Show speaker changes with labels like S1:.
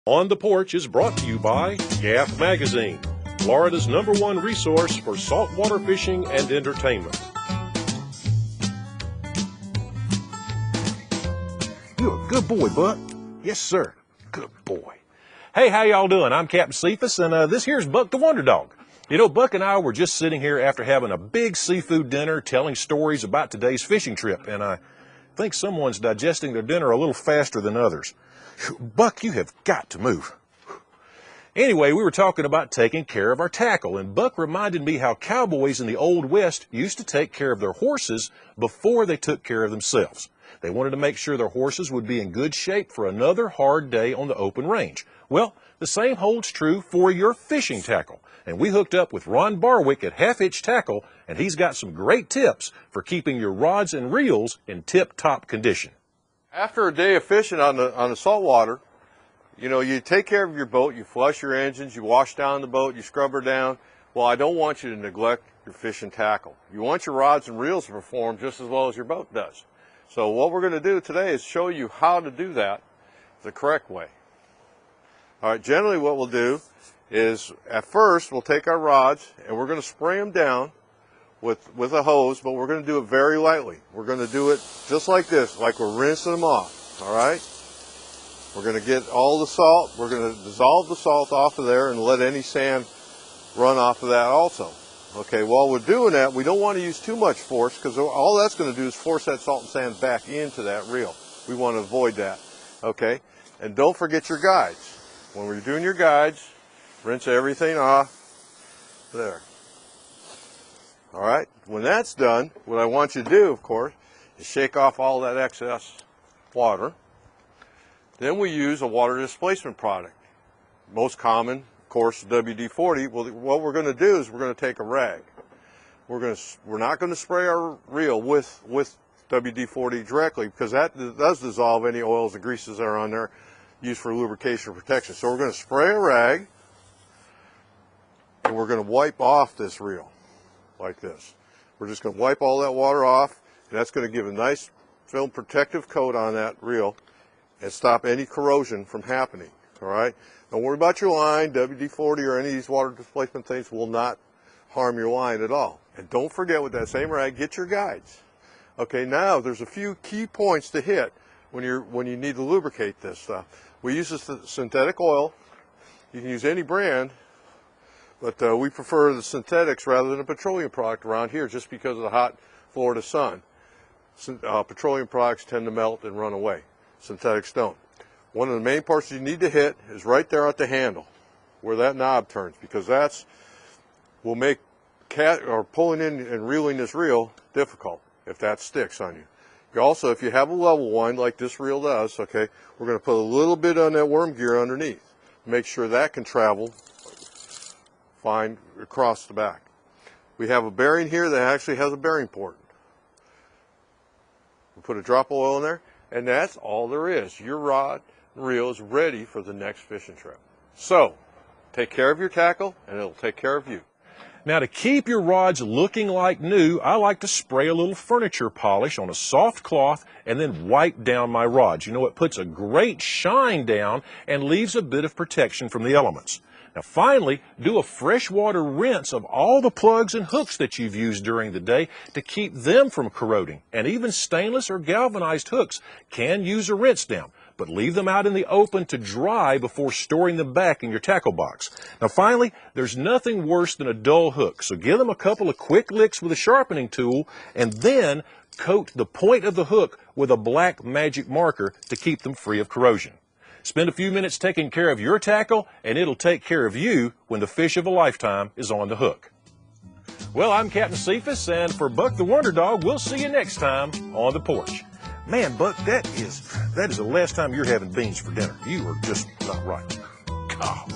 S1: On the Porch is brought to you by Gaff Magazine, Florida's #1 resource for saltwater fishing and entertainment.
S2: You're a good boy, Buck. Yes, sir. Good boy.
S1: Hey, how y'all doing? I'm Captain Cephas, and this here's Buck the Wonder Dog. You know, Buck and I were just sitting here after having a big seafood dinner, telling stories about today's fishing trip, and I think someone's digesting their dinner a little faster than others. Buck, you have got to move. Anyway, we were talking about taking care of our tackle, and Buck reminded me how cowboys in the Old West used to take care of their horses before they took care of themselves. They wanted to make sure their horses would be in good shape for another hard day on the open range. Well, the same holds true for your fishing tackle. And we hooked up with Ron Barwick at Half Hitch Tackle, and he's got some great tips for keeping your rods and reels in tip-top condition.
S3: After a day of fishing on the saltwater, you know, you take care of your boat, you flush your engines, you wash down the boat, you scrub her down. Well, I don't want you to neglect your fishing tackle. You want your rods and reels to perform just as well as your boat does. So what we're going to do today is show you how to do that the correct way. All right, generally what we'll do is at first we'll take our rods and we're going to spray them down with a hose, but we're going to do it very lightly. We're going to do it just like this, like we're rinsing them off. All right, we're going to get all the salt, we're going to dissolve the salt off of there and let any sand run off of that also. Okay, while we're doing that, we don't want to use too much force, because all that's going to do is force that salt and sand back into that reel. We want to avoid that. Okay, and don't forget your guides. When we're doing your guides, rinse everything off there. All right, when that's done, what I want you to do, of course, is shake off all that excess water. Then we use a water displacement product. Most common, of course, WD-40. Well, what we're going to do is we're going to take a rag. We're not going to spray our reel with WD-40 directly, because that does dissolve any oils and greases that are on there used for lubrication or protection. So we're going to spray a rag, and we're going to wipe off this reel like this. We're just going to wipe all that water off, and that's going to give a nice film protective coat on that reel and stop any corrosion from happening. All right, don't worry about your line. WD-40 or any of these water displacement things will not harm your line at all. And don't forget, with that same rag, get your guides. Okay, now there's a few key points to hit when you need to lubricate this stuff. We use this synthetic oil. You can use any brand, but we prefer the synthetics rather than a petroleum product around here, just because of the hot Florida sun. Petroleum products tend to melt and run away. Synthetics don't. One of the main parts you need to hit is right there at the handle, where that knob turns, because will make pulling in and reeling this reel difficult if that sticks on you. Also, if you have a level one like this reel does, okay, we're going to put a little bit on that worm gear underneath. Make sure that can travel fine across the back. We have a bearing here that actually has a bearing port. We put a drop of oil in there, and that's all there is. Your rod and reel is ready for the next fishing trip. So, take care of your tackle, and it'll take care of you.
S1: Now, to keep your rods looking like new, I like to spray a little furniture polish on a soft cloth and then wipe down my rods. You know, it puts a great shine down and leaves a bit of protection from the elements. Now, finally, do a freshwater rinse of all the plugs and hooks that you've used during the day to keep them from corroding. And even stainless or galvanized hooks can use a rinse down, but leave them out in the open to dry before storing them back in your tackle box. Now, finally, there's nothing worse than a dull hook, so give them a couple of quick licks with a sharpening tool, and then coat the point of the hook with a black magic marker to keep them free of corrosion. Spend a few minutes taking care of your tackle, and it'll take care of you when the fish of a lifetime is on the hook. Well, I'm Captain Cephas, and for Buck the Wonder Dog, we'll see you next time on the Porch. Man, Buck, that is the last time you're having beans for dinner. You are just not right. God.